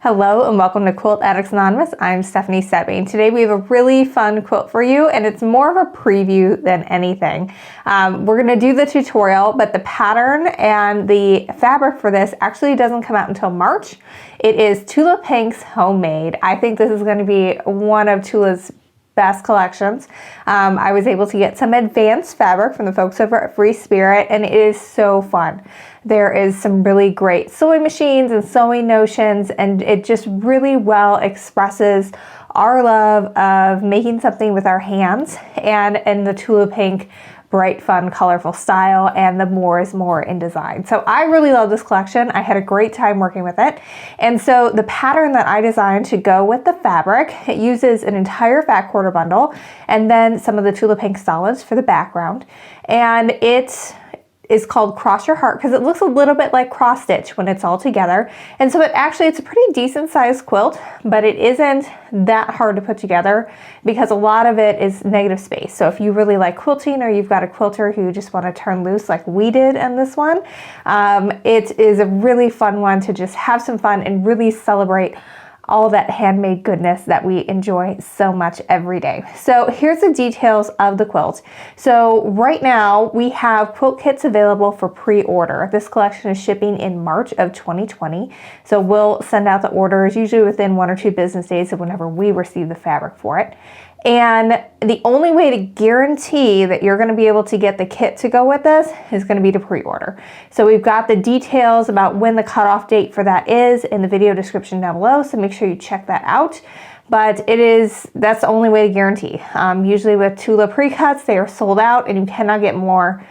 Hello and welcome to Quilt Addicts Anonymous. I'm Stephanie Soebbing. Today we have a really fun quilt for you, and it's more of a preview than anything. We're going to do the tutorial, but the pattern and the fabric for this actually doesn't come out until March. It is Tula Pink's HomeMade. I think this is going to be one of Tula's best collections. I was able to get some advanced fabric from the folks over at Free Spirit, and it is so fun. There is some really great sewing machines and sewing notions, and it just really well expresses our love of making something with our hands and the Tula Pink bright, fun, colorful style, and the more is more in design. So I really love this collection. I had a great time working with it. And so the pattern that I designed to go with the fabric, it uses an entire fat quarter bundle and then some of the Tula Pink solids for the background. And it is called Cross Your Heart because it looks a little bit like cross stitch when it's all together. And so it's a pretty decent sized quilt, but it isn't that hard to put together because a lot of it is negative space. So if you really like quilting, or you've got a quilter who you just want to turn loose like we did in this one, it is a really fun one to just have some fun and really celebrate all that handmade goodness that we enjoy so much every day. So here's the details of the quilt. So right now we have quilt kits available for pre-order. This collection is shipping in March of 2020. So we'll send out the orders usually within 1 or 2 business days of whenever we receive the fabric for it. And the only way to guarantee that you're going to be able to get the kit to go with this is going to be to pre-order. So we've got the details about when the cutoff date for that is in the video description down below, so make sure you check that out. But that's the only way to guarantee. Usually with Tula pre-cuts, they are sold out and you cannot get more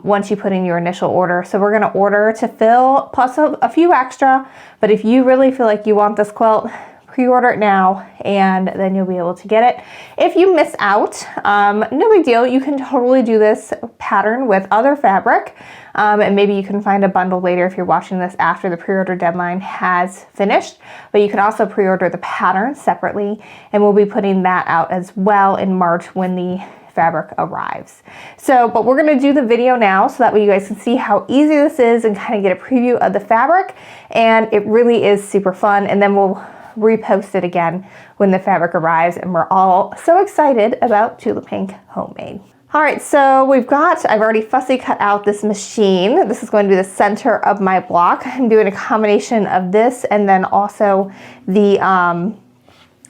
once you put in your initial order. So we're going to order to fill plus a few extra, but if you really feel like you want this quilt, pre-order it now and then you'll be able to get it. If you miss out, no big deal. You can totally do this pattern with other fabric, and maybe you can find a bundle later if you're watching this after the pre-order deadline has finished. But you can also pre-order the pattern separately, and we'll be putting that out as well in March when the fabric arrives. But we're going to do the video now so that way you guys can see how easy this is and kind of get a preview of the fabric, and it really is super fun. And then we'll repost it again when the fabric arrives, and we're all so excited about Tula Pink HomeMade. All right, so I've already fussy cut out this machine. This is going to be the center of my block. I'm doing a combination of this and then also the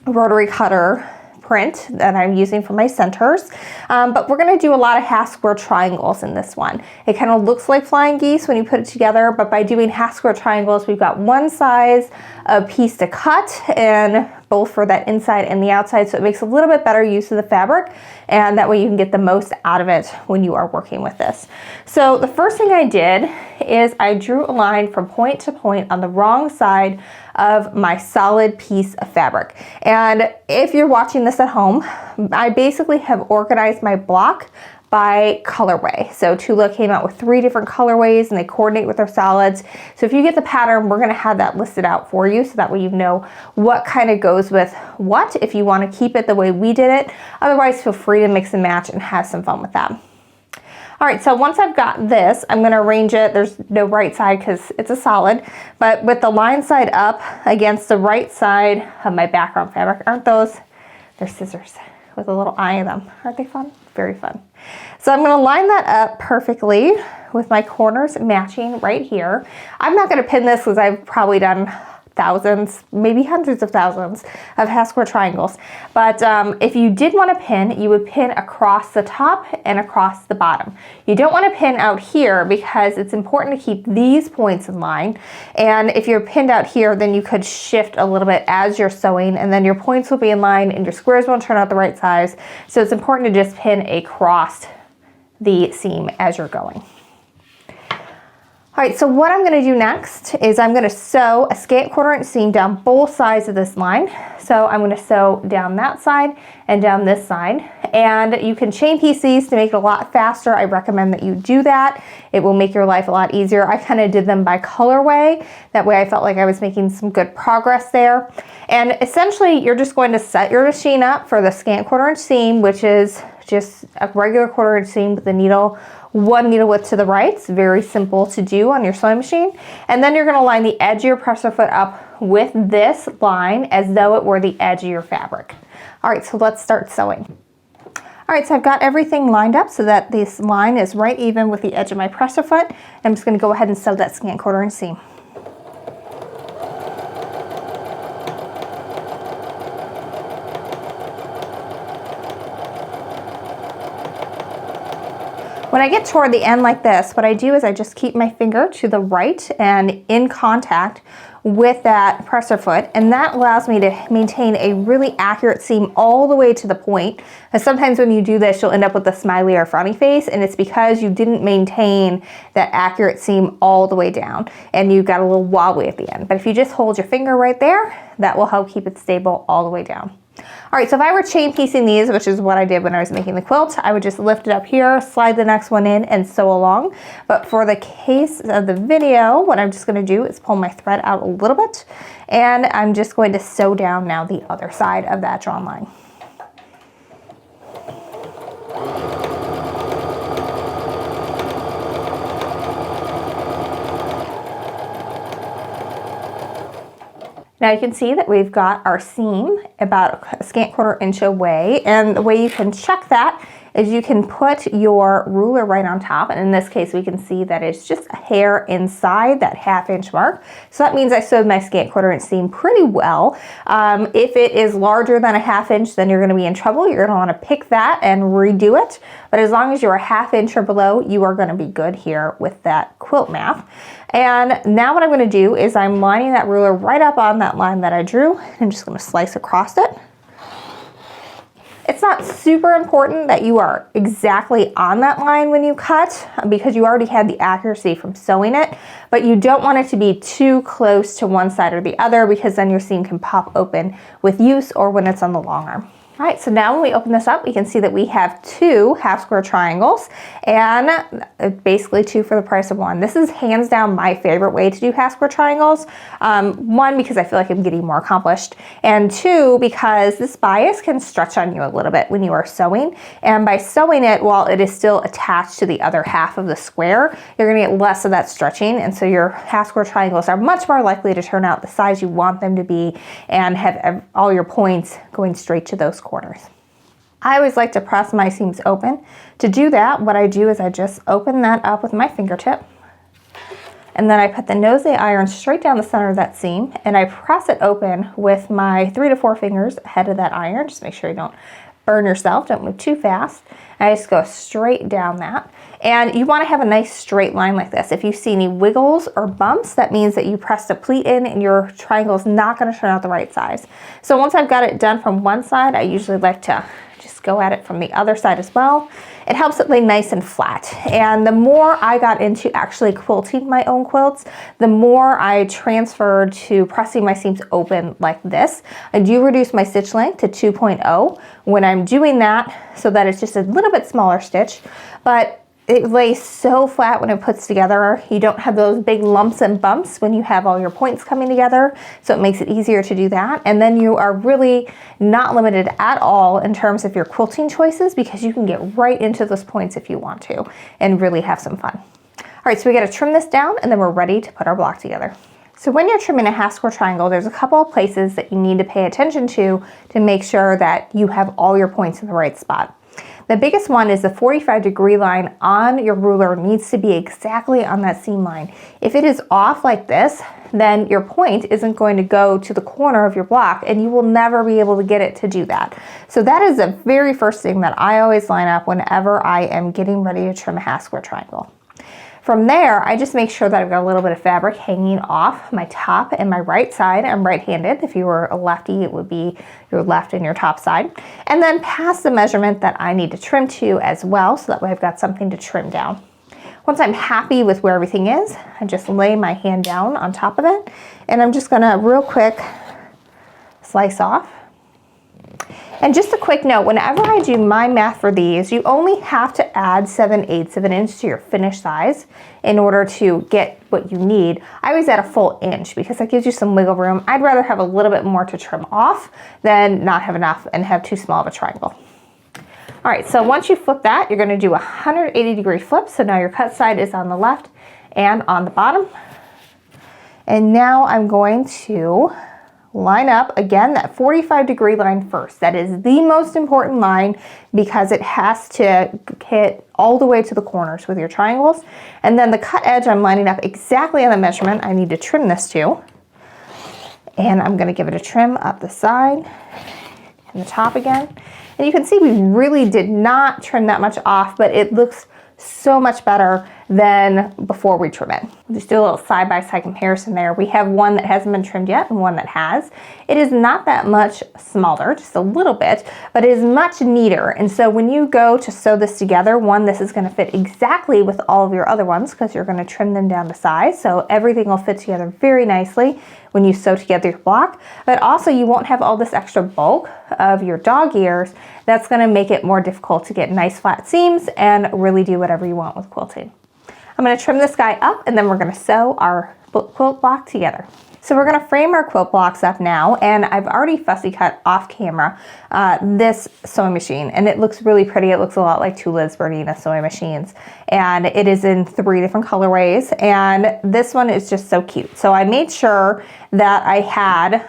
rotary cutter print that I'm using for my centers. But we're going to do a lot of half square triangles in this one. It kind of looks like flying geese when you put it together, but by doing half square triangles, we've got one size of piece to cut, and both for that inside and the outside, so it makes a little bit better use of the fabric, and that way you can get the most out of it when you are working with this. So the first thing I did is I drew a line from point to point on the wrong side of my solid piece of fabric. And if you're watching this at home, I basically have organized my block by colorway. So Tula came out with 3 different colorways and they coordinate with their solids. So if you get the pattern, we're going to have that listed out for you so that way you know what kind of goes with what, if you want to keep it the way we did it. Otherwise, feel free to mix and match and have some fun with that. All right, so once I've got this, I'm going to arrange it. There's no right side because it's a solid, but with the line side up against the right side of my background fabric. Aren't those? They're scissors with a little eye in them. Aren't they fun? Very fun. So I'm going to line that up perfectly with my corners matching right here. I'm not going to pin this because I've probably done thousands, maybe hundreds of thousands of half square triangles. But if you did want to pin, you would pin across the top and across the bottom. You don't want to pin out here because it's important to keep these points in line. And if you're pinned out here, then you could shift a little bit as you're sewing, and then your points will be in line and your squares won't turn out the right size. So it's important to just pin across the seam as you're going. All right, so what I'm going to do next is I'm going to sew a scant 1/4 inch seam down both sides of this line. So I'm going to sew down that side and down this side. And you can chain piece these to make it a lot faster. I recommend that you do that. It will make your life a lot easier. I kind of did them by colorway. That way I felt like I was making some good progress there. And essentially you're just going to set your machine up for the scant 1/4 inch seam, which is just a regular 1/4 inch seam with the needle, 1 needle width to the right. It's very simple to do on your sewing machine. And then you're going to line the edge of your presser foot up with this line as though it were the edge of your fabric. All right, so let's start sewing. All right, so I've got everything lined up so that this line is right even with the edge of my presser foot. I'm just gonna go ahead and sew that scant quarter and seam. When I get toward the end like this, what I do is I just keep my finger to the right and in contact with that presser foot, and that allows me to maintain a really accurate seam all the way to the point. And sometimes when you do this, you'll end up with a smiley or frowny face, and it's because you didn't maintain that accurate seam all the way down, and you got a little wobbly at the end. But if you just hold your finger right there, that will help keep it stable all the way down. All right, so if I were chain piecing these, which is what I did when I was making the quilt, I would just lift it up here, slide the next one in, and sew along. But for the case of the video, what I'm just gonna do is pull my thread out a little bit, and I'm just going to sew down now the other side of that drawn line. Now you can see that we've got our seam about a scant quarter inch away, and the way you can check that is you can put your ruler right on top, and in this case we can see that it's just a hair inside that ½ inch mark. So that means I sewed my scant quarter inch seam pretty well. If it is larger than a ½ inch, then you're gonna be in trouble. You're gonna wanna pick that and redo it. But as long as you're a ½ inch or below, you are gonna be good here with that quilt math. And now what I'm gonna do is I'm lining that ruler right up on that line that I drew. I'm just gonna slice across it. It's not super important that you are exactly on that line when you cut because you already had the accuracy from sewing it, but you don't want it to be too close to one side or the other because then your seam can pop open with use or when it's on the long arm. All right, so now when we open this up, we can see that we have 2 half square triangles and basically 2 for the price of 1. This is hands down my favorite way to do half square triangles. 1, because I feel like I'm getting more accomplished, and 2, because this bias can stretch on you a little bit when you are sewing. And by sewing it while it is still attached to the other half of the square, you're gonna get less of that stretching. And so your half square triangles are much more likely to turn out the size you want them to be and have all your points going straight to those corners. I always like to press my seams open. To do that, what I do is I just open that up with my fingertip, and then I put the nose of the iron straight down the center of that seam, and I press it open with my 3 to 4 fingers ahead of that iron. Just make sure you don't burn yourself, don't move too fast. I just go straight down that. And you want to have a nice straight line like this. If you see any wiggles or bumps, that means that you pressed a pleat in and your triangle is not going to turn out the right size. So once I've got it done from one side, I usually like to just go at it from the other side as well. It helps it lay nice and flat. And the more I got into actually quilting my own quilts, the more I transferred to pressing my seams open like this. I do reduce my stitch length to 2.0 when I'm doing that so that it's just a little bit smaller stitch, but it lays so flat when it puts together. You don't have those big lumps and bumps when you have all your points coming together, so it makes it easier to do that. And then you are really not limited at all in terms of your quilting choices because you can get right into those points if you want to and really have some fun. All right, so we gotta trim this down and then we're ready to put our block together. So when you're trimming a half square triangle, there's a couple of places that you need to pay attention to make sure that you have all your points in the right spot. The biggest one is the 45-degree line on your ruler needs to be exactly on that seam line. If it is off like this, then your point isn't going to go to the corner of your block and you will never be able to get it to do that. So that is the very first thing that I always line up whenever I am getting ready to trim a half square triangle. From there, I just make sure that I've got a little bit of fabric hanging off my top and my right side. I'm right-handed. If you were a lefty, it would be your left and your top side. And then pass the measurement that I need to trim to as well, so that way I've got something to trim down. Once I'm happy with where everything is, I just lay my hand down on top of it, and I'm just gonna real quick slice off. And just a quick note, whenever I do my math for these, you only have to add 7/8 of an inch to your finished size in order to get what you need. I always add a full inch because that gives you some wiggle room. I'd rather have a little bit more to trim off than not have enough and have too small of a triangle. All right, so once you flip that, you're gonna do a 180-degree flip. So now your cut side is on the left and on the bottom. And now I'm going to line up, again, that 45-degree line first. That is the most important line because it has to hit all the way to the corners with your triangles. And then the cut edge, I'm lining up exactly on the measurement I need to trim this to. And I'm gonna give it a trim up the side and the top again. And you can see we really did not trim that much off, but it looks so much better than before we trim it. Just do a little side-by-side comparison there. We have one that hasn't been trimmed yet and one that has. It is not that much smaller, just a little bit, but it is much neater. And so when you go to sew this together, one, this is gonna fit exactly with all of your other ones because you're gonna trim them down to size. So everything will fit together very nicely when you sew together your block, but also you won't have all this extra bulk of your dog ears. That's gonna make it more difficult to get nice flat seams and really do whatever you want with quilting. I'm gonna trim this guy up and then we're gonna sew our quilt block together. So we're gonna frame our quilt blocks up now, and I've already fussy cut off camera this sewing machine, and it looks really pretty. It looks a lot like Tula's Bernina sewing machines, and it is in 3 different colorways, and this one is just so cute. So I made sure that I had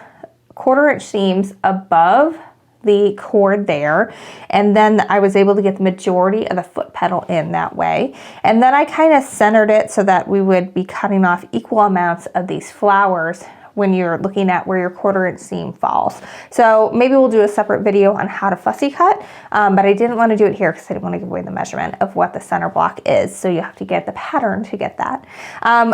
1/4-inch seams above the cord there, and then I was able to get the majority of the foot pedal in that way. And then I kind of centered it so that we would be cutting off equal amounts of these flowers when you're looking at where your 1/4-inch seam falls. So maybe we'll do a separate video on how to fussy cut, but I didn't want to do it here because I didn't want to give away the measurement of what the center block is. So you have to get the pattern to get that.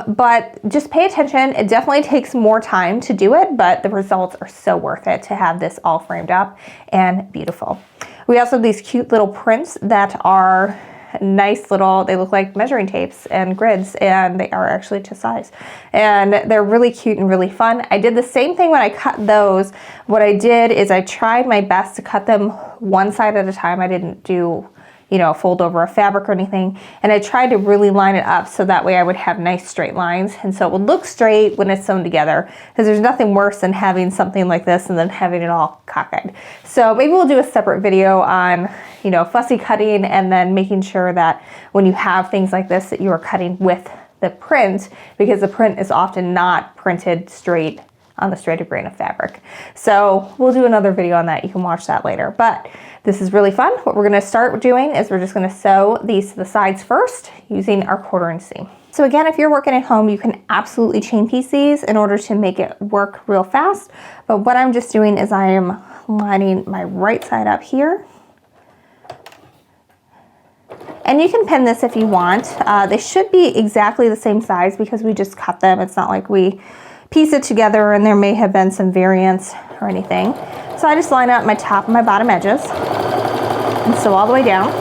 But just pay attention. It definitely takes more time to do it, but the results are so worth it to have this all framed up and beautiful. We also have these cute little prints that are nice little, they look like measuring tapes and grids, and they are actually to size. And they're really cute and really fun. I did the same thing when I cut those. What I did is I tried my best to cut them one side at a time. I didn't do, you know, fold over a fabric or anything. And I tried to really line it up so that way I would have nice straight lines. And so it would look straight when it's sewn together, because there's nothing worse than having something like this and then having it all cockeyed. So maybe we'll do a separate video on, you know, fussy cutting and then making sure that when you have things like this that you are cutting with the print, because the print is often not printed straight on the straighter grain of fabric. So we'll do another video on that. You can watch that later. But this is really fun. What we're gonna start doing is we're just gonna sew these to the sides first using our 1/4-inch seam. So again, if you're working at home, you can absolutely chain piece these in order to make it work real fast. But what I'm just doing is I am lining my right side up here. And you can pin this if you want. They should be exactly the same size because we just cut them. It's not like we piece it together and there may have been some variance or anything. So I just line up my top and my bottom edges and sew all the way down.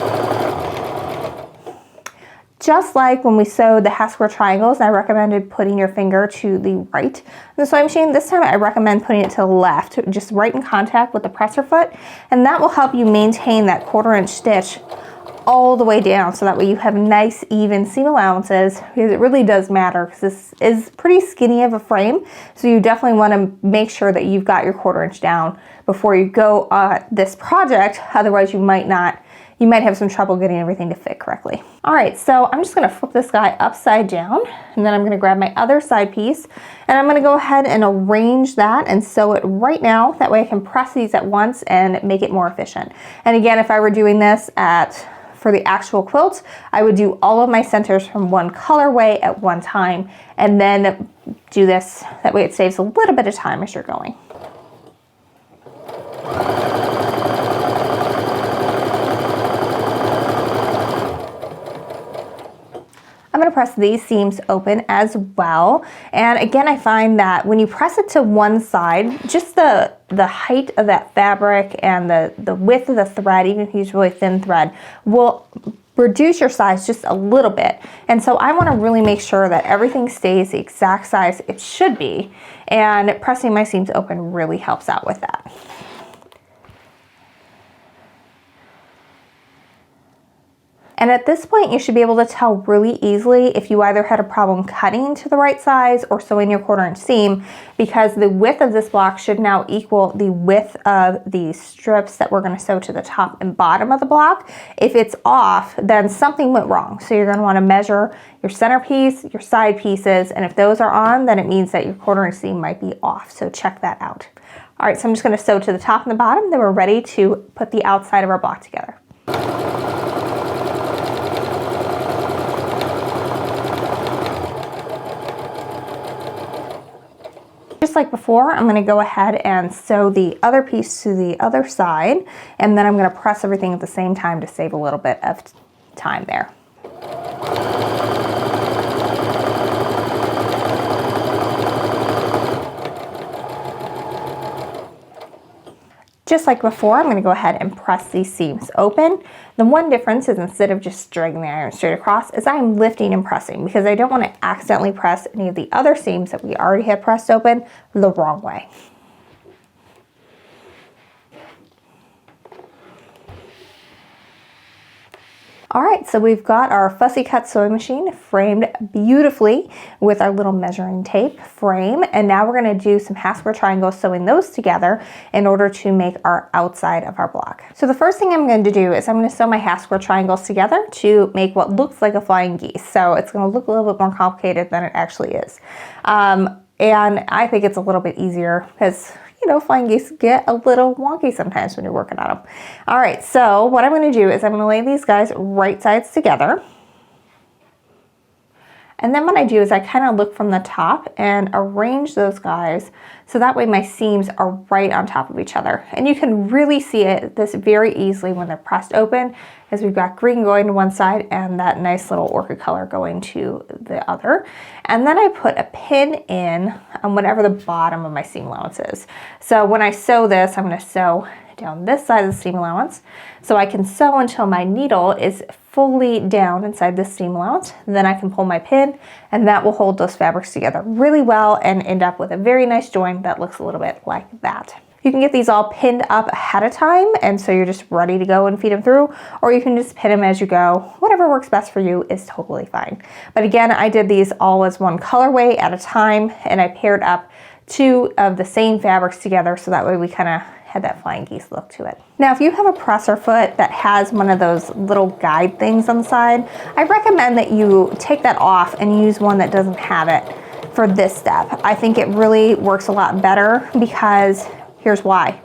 Just like when we sewed the half square triangles, I recommended putting your finger to the right of the sewing machine. This time I recommend putting it to the left, just right in contact with the presser foot, and that will help you maintain that 1/4-inch stitch all the way down, so that way you have nice even seam allowances, because it really does matter because this is pretty skinny of a frame. So you definitely want to make sure that you've got your 1/4-inch down before you go this project. Otherwise you might have some trouble getting everything to fit correctly. All right, so I'm just gonna flip this guy upside down, and then I'm gonna grab my other side piece, and I'm gonna go ahead and arrange that and sew it right now. That way I can press these at once and make it more efficient. And again, if I were doing this for the actual quilt, I would do all of my centers from one colorway at one time and then do this. That way it saves a little bit of time as you're going. I'm going to press these seams open as well. And again, I find that when you press it to one side, just the height of that fabric and the width of the thread, even if you use really thin thread, will reduce your size just a little bit. And so I want to really make sure that everything stays the exact size it should be. And pressing my seams open really helps out with that. And at this point, you should be able to tell really easily if you either had a problem cutting to the right size or sewing your 1/4 inch seam, because the width of this block should now equal the width of the strips that we're going to sew to the top and bottom of the block. If it's off, then something went wrong. So you're going to want to measure your centerpiece, your side pieces, and if those are on, then it means that your 1/4 inch seam might be off. So check that out. All right, so I'm just going to sew to the top and the bottom, then we're ready to put the outside of our block together. Just like before, I'm going to go ahead and sew the other piece to the other side, and then I'm going to press everything at the same time to save a little bit of time there. Just like before, I'm going to go ahead and press these seams open. The one difference is instead of just dragging the iron straight across is I'm lifting and pressing, because I don't want to accidentally press any of the other seams that we already had pressed open the wrong way. All right, so we've got our fussy cut sewing machine framed beautifully with our little measuring tape frame. And now we're going to do some half square triangles, sewing those together in order to make our outside of our block. So the first thing I'm going to do is I'm going to sew my half square triangles together to make what looks like a flying geese. So it's going to look a little bit more complicated than it actually is. And I think it's a little bit easier because, you know, flying geese get a little wonky sometimes when you're working on them. All right, so what I'm going to do is I'm going to lay these guys right sides together. And then what I do is I kind of look from the top and arrange those guys so that way my seams are right on top of each other. And you can really see this very easily when they're pressed open, as we've got green going to one side and that nice little orchid color going to the other. And then I put a pin in on whatever the bottom of my seam allowance is. So when I sew this, I'm going to sew down this side of the seam allowance, so I can sew until my needle is fully down inside this seam allowance. Then I can pull my pin, and that will hold those fabrics together really well and end up with a very nice join that looks a little bit like that. You can get these all pinned up ahead of time, and so you're just ready to go and feed them through, or you can just pin them as you go. Whatever works best for you is totally fine. But again, I did these all as one colorway at a time, and I paired up 2 of the same fabrics together so that way we kind of had that flying geese look to it. Now, if you have a presser foot that has one of those little guide things on the side, I recommend that you take that off and use one that doesn't have it for this step. I think it really works a lot better because here's why.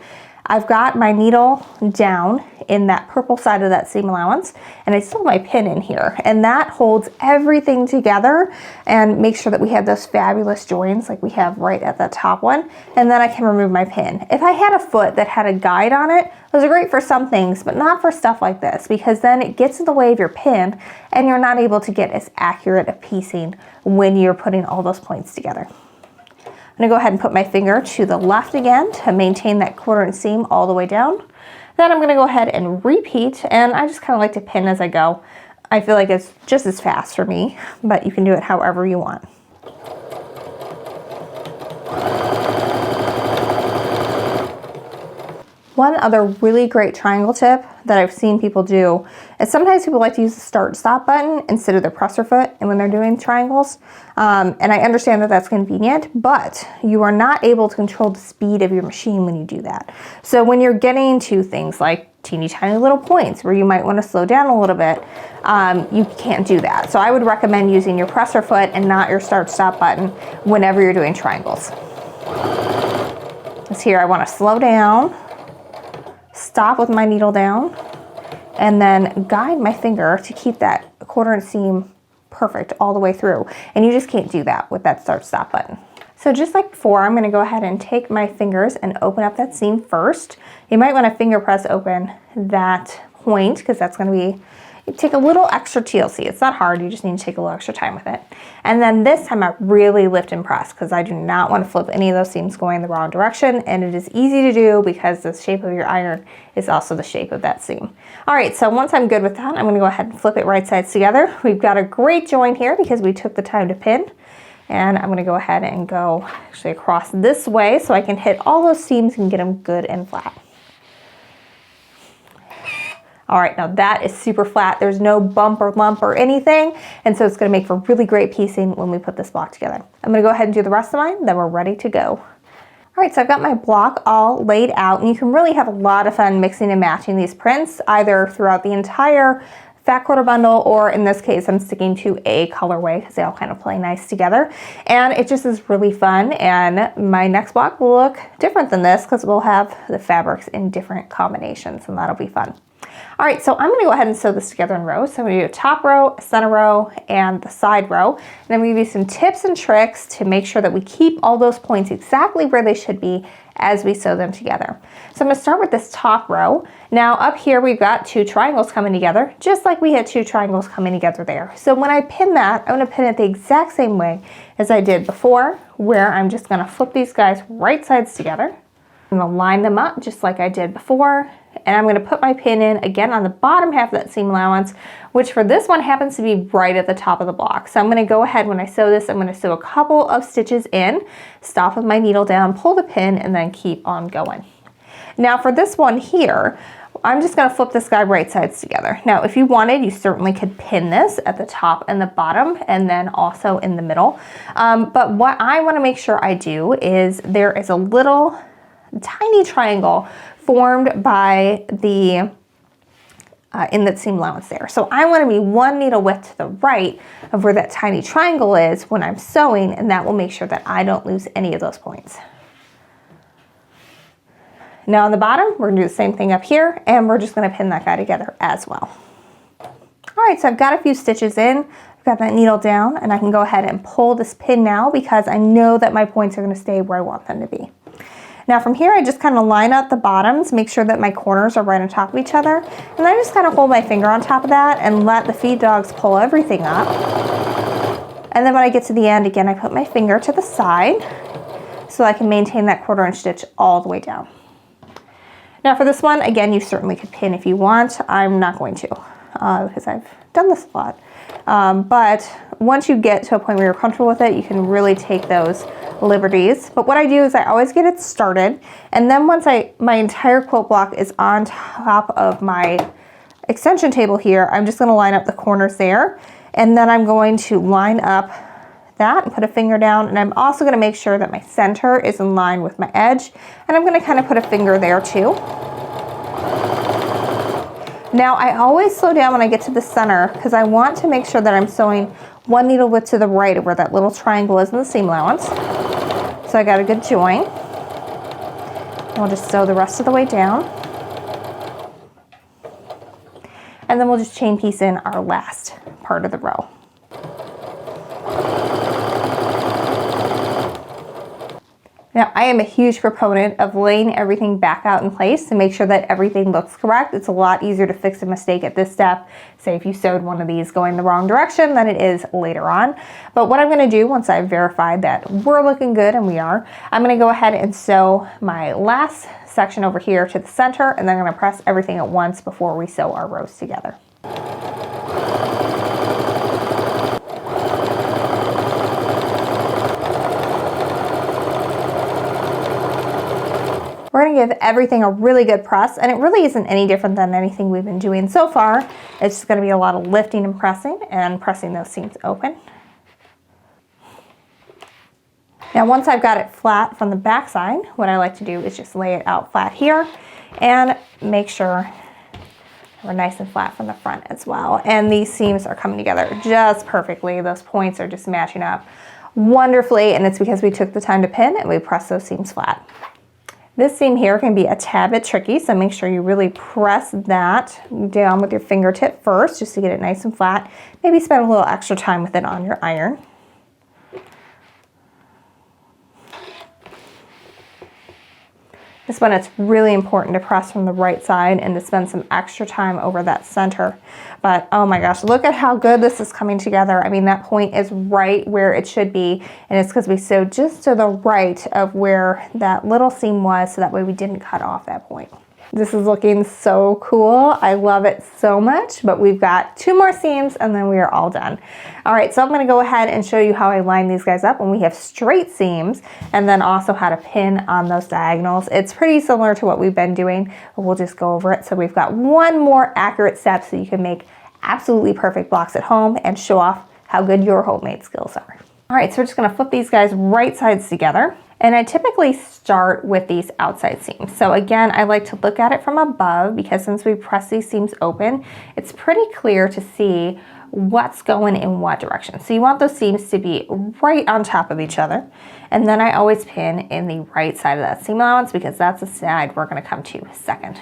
I've got my needle down in that purple side of that seam allowance, and I still have my pin in here, and that holds everything together and makes sure that we have those fabulous joins like we have right at the top one, and then I can remove my pin. If I had a foot that had a guide on it, those are great for some things, but not for stuff like this, because then it gets in the way of your pin and you're not able to get as accurate a piecing when you're putting all those points together. I'm gonna go ahead and put my finger to the left again to maintain that 1/4 inch seam all the way down. Then I'm gonna go ahead and repeat, and I just kind of like to pin as I go. I feel like it's just as fast for me, but you can do it however you want. One other really great triangle tip that I've seen people do is sometimes people like to use the start stop button instead of the presser foot and when they're doing triangles. And I understand that that's convenient, but you are not able to control the speed of your machine when you do that. So when you're getting to things like teeny tiny little points where you might want to slow down a little bit, you can't do that. So I would recommend using your presser foot and not your start stop button whenever you're doing triangles. This here, I want to slow down, stop with my needle down, and then guide my finger to keep that 1/4 inch seam perfect all the way through. And you just can't do that with that start stop button. So just like before, I'm gonna go ahead and take my fingers and open up that seam first. You might wanna finger press open that point because that's gonna be, take a little extra TLC. It's not hard, you just need to take a little extra time with it. And then this time I really lift and press because I do not want to flip any of those seams going the wrong direction, and it is easy to do because the shape of your iron is also the shape of that seam. All right, so once I'm good with that, I'm going to go ahead and flip it right sides together. We've got a great join here because we took the time to pin, and I'm going to go ahead and go actually across this way so I can hit all those seams and get them good and flat. All right, now that is super flat. There's no bump or lump or anything. And so it's gonna make for really great piecing when we put this block together. I'm gonna go ahead and do the rest of mine, then we're ready to go. All right, so I've got my block all laid out, and you can really have a lot of fun mixing and matching these prints, either throughout the entire fat quarter bundle, or in this case, I'm sticking to a colorway because they all kind of play nice together. And it just is really fun. And my next block will look different than this because we'll have the fabrics in different combinations, and that'll be fun. All right, so I'm gonna go ahead and sew this together in rows. So I'm gonna do a top row, a center row, and the side row. And I'm gonna give you some tips and tricks to make sure that we keep all those points exactly where they should be as we sew them together. So I'm gonna start with this top row. Now up here, we've got 2 triangles coming together, just like we had 2 triangles coming together there. So when I pin that, I'm gonna pin it the exact same way as I did before, where I'm just gonna flip these guys right sides together. I'm gonna line them up just like I did before, and I'm gonna put my pin in again on the bottom half of that seam allowance, which for this one happens to be right at the top of the block. So I'm gonna go ahead, when I sew this, I'm gonna sew a couple of stitches in, stop with my needle down, pull the pin, and then keep on going. Now for this one here, I'm just gonna flip this guy right sides together. Now, if you wanted, you certainly could pin this at the top and the bottom, and then also in the middle. But what I wanna make sure I do is there is a little tiny triangle formed by the in that seam allowance there. So I want to be 1 needle width to the right of where that tiny triangle is when I'm sewing, and that will make sure that I don't lose any of those points. Now on the bottom, we're gonna do the same thing up here, and we're just gonna pin that guy together as well. All right, so I've got a few stitches in, I've got that needle down, and I can go ahead and pull this pin now because I know that my points are gonna stay where I want them to be. Now from here, I just kind of line up the bottoms, make sure that my corners are right on top of each other, and then I just kind of hold my finger on top of that and let the feed dogs pull everything up. And then when I get to the end, again, I put my finger to the side so I can maintain that 1/4 inch stitch all the way down. Now for this one, again, you certainly could pin if you want. I'm not going to because I've done this a lot. But once you get to a point where you're comfortable with it, you can really take those liberties. But what I do is I always get it started, and then once my entire quilt block is on top of my extension table here, I'm just gonna line up the corners there, and then I'm going to line up that and put a finger down, and I'm also gonna make sure that my center is in line with my edge, and I'm gonna kind of put a finger there too. Now I always slow down when I get to the center because I want to make sure that I'm sewing 1 needle width to the right of where that little triangle is in the seam allowance. So I got a good join. We'll just sew the rest of the way down. And then we'll just chain piece in our last part of the row. Now, I am a huge proponent of laying everything back out in place to make sure that everything looks correct. It's a lot easier to fix a mistake at this step, say if you sewed one of these going the wrong direction, than it is later on. But what I'm gonna do once I've verified that we're looking good, and we are, I'm gonna go ahead and sew my last section over here to the center, and then I'm gonna press everything at once before we sew our rows together. We're gonna give everything a really good press, and it really isn't any different than anything we've been doing so far. It's just gonna be a lot of lifting and pressing those seams open. Now once I've got it flat from the back side, what I like to do is just lay it out flat here and make sure we're nice and flat from the front as well. And these seams are coming together just perfectly. Those points are just matching up wonderfully, and it's because we took the time to pin and we press those seams flat. This seam here can be a tad bit tricky, so make sure you really press that down with your fingertip first, just to get it nice and flat. Maybe spend a little extra time with it on your iron. This one, it's really important to press from the right side and to spend some extra time over that center. But oh my gosh, look at how good this is coming together. I mean, that point is right where it should be, and it's because we sewed just to the right of where that little seam was, so that way we didn't cut off that point. This is looking so cool. I love it so much, but we've got 2 more seams and then we are all done. All right, so I'm gonna go ahead and show you how I line these guys up when we have straight seams, and then also how to pin on those diagonals. It's pretty similar to what we've been doing, but we'll just go over it. So we've got one more accurate step so you can make absolutely perfect blocks at home and show off how good your homemade skills are. All right, so we're just gonna flip these guys right sides together. And I typically start with these outside seams. So again, I like to look at it from above because since we press these seams open, it's pretty clear to see what's going in what direction. So you want those seams to be right on top of each other. And then I always pin in the right side of that seam allowance because that's the side we're gonna come to second.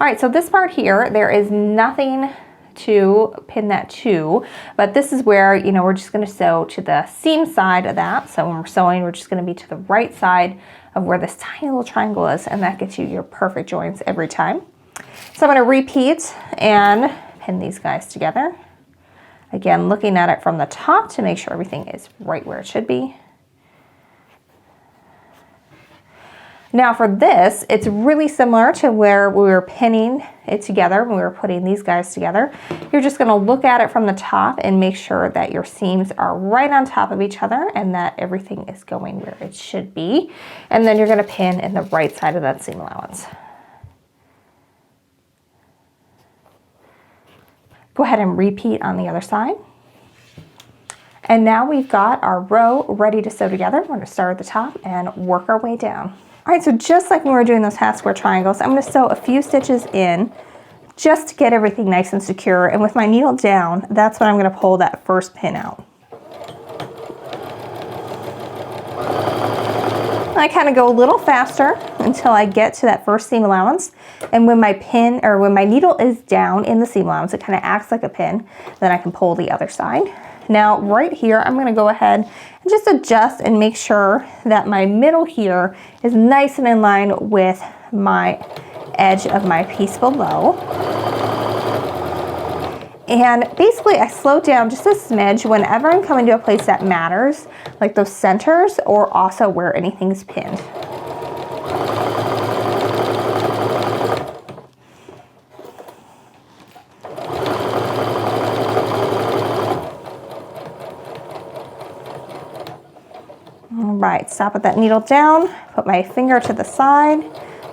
All right, so this part here, there is nothing to pin that to, but this is where, you know, we're just going to sew to the seam side of that. So when we're sewing, we're just going to be to the right side of where this tiny little triangle is, and that gets you your perfect joints every time. So I'm going to repeat and pin these guys together. Again, looking at it from the top to make sure everything is right where it should be. Now for this, it's really similar to where we were pinning it together when we were putting these guys together. You're just gonna look at it from the top and make sure that your seams are right on top of each other and that everything is going where it should be. And then you're gonna pin in the right side of that seam allowance. Go ahead and repeat on the other side. And now we've got our row ready to sew together. We're gonna start at the top and work our way down. All right, so just like when we were doing those half square triangles, I'm gonna sew a few stitches in just to get everything nice and secure. And with my needle down, that's when I'm gonna pull that first pin out. I kind of go a little faster until I get to that first seam allowance. And when my pin, or when my needle is down in the seam allowance, it kind of acts like a pin, then I can pull the other side. Now right here, I'm gonna go ahead and just adjust and make sure that my middle here is nice and in line with my edge of my piece below. And basically I slow down just a smidge whenever I'm coming to a place that matters, like those centers or also where anything's pinned. All right, stop with that needle down, put my finger to the side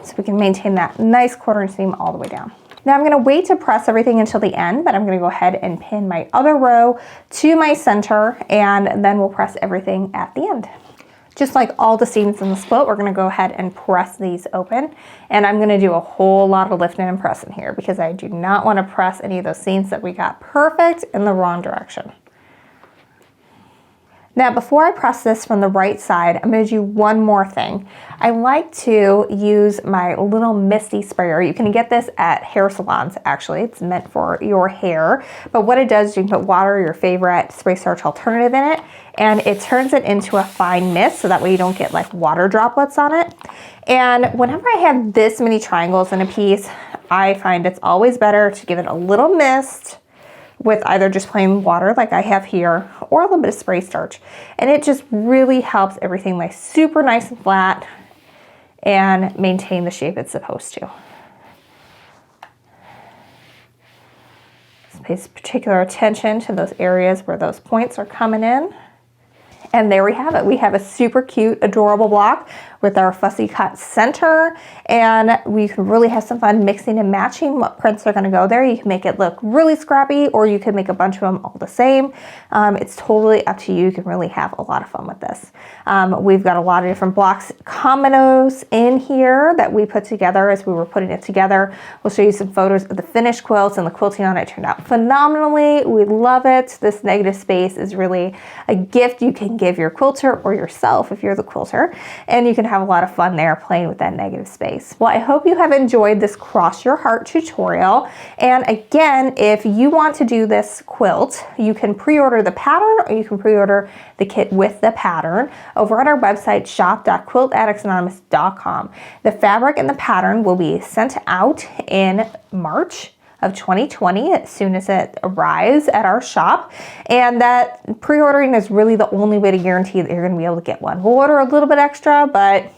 so we can maintain that nice quarter-inch seam all the way down. Now I'm gonna wait to press everything until the end, but I'm gonna go ahead and pin my other row to my center, and then we'll press everything at the end. Just like all the seams in this quilt, we're gonna go ahead and press these open. And I'm gonna do a whole lot of lifting and pressing here because I do not wanna press any of those seams that we got perfect in the wrong direction. Now, before I press this from the right side, I'm gonna do one more thing. I like to use my little Misty sprayer. You can get this at hair salons, actually. It's meant for your hair. But what it does is you can put water or your favorite spray starch alternative in it, and it turns it into a fine mist so that way you don't get like water droplets on it. And whenever I have this many triangles in a piece, I find it's always better to give it a little mist with either just plain water like I have here or a little bit of spray starch. And it just really helps everything lay super nice and flat and maintain the shape it's supposed to. Just pay particular attention to those areas where those points are coming in. And there we have it. We have a super cute, adorable block with our fussy cut center, and we can really have some fun mixing and matching what prints are gonna go there. You can make it look really scrappy, or you can make a bunch of them all the same. It's totally up to you. You can really have a lot of fun with this. We've got a lot of different blocks, combinos in here that we put together as we were putting it together. We'll show you some photos of the finished quilts, and the quilting on it turned out phenomenally. We love it. This negative space is really a gift you can give your quilter or yourself if you're the quilter, and you can have a lot of fun there playing with that negative space. Well, I hope you have enjoyed this Cross Your Heart tutorial. And again, if you want to do this quilt, you can pre-order the pattern or you can pre-order the kit with the pattern over on our website, shop.quiltaddictsanonymous.com. The fabric and the pattern will be sent out in March of 2020 as soon as it arrives at our shop, and that pre-ordering is really the only way to guarantee that you're going to be able to get one. We'll order a little bit extra, but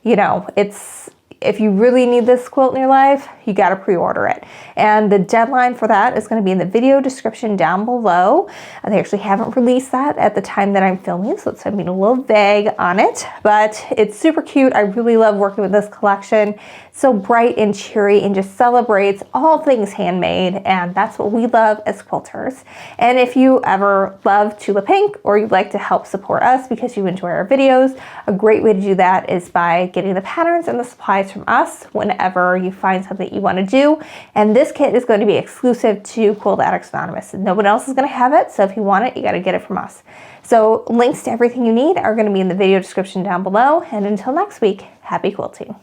you know, it's if you really need this quilt in your life, you got to pre-order it. And the deadline for that is going to be in the video description down below. They actually haven't released that at the time that I'm filming, so it's being a little vague on it, but it's super cute. I really love working with this collection. It's so bright and cheery and just celebrates all things handmade, and that's what we love as quilters. And if you ever love Tula Pink, or you'd like to help support us because you enjoy our videos, a great way to do that is by getting the patterns and the supplies from us whenever you find something you want to do. And this kit is going to be exclusive to Quilt Addicts Anonymous. No one else is going to have it, so if you want it, you got to get it from us. So links to everything you need are going to be in the video description down below. And until next week, happy quilting.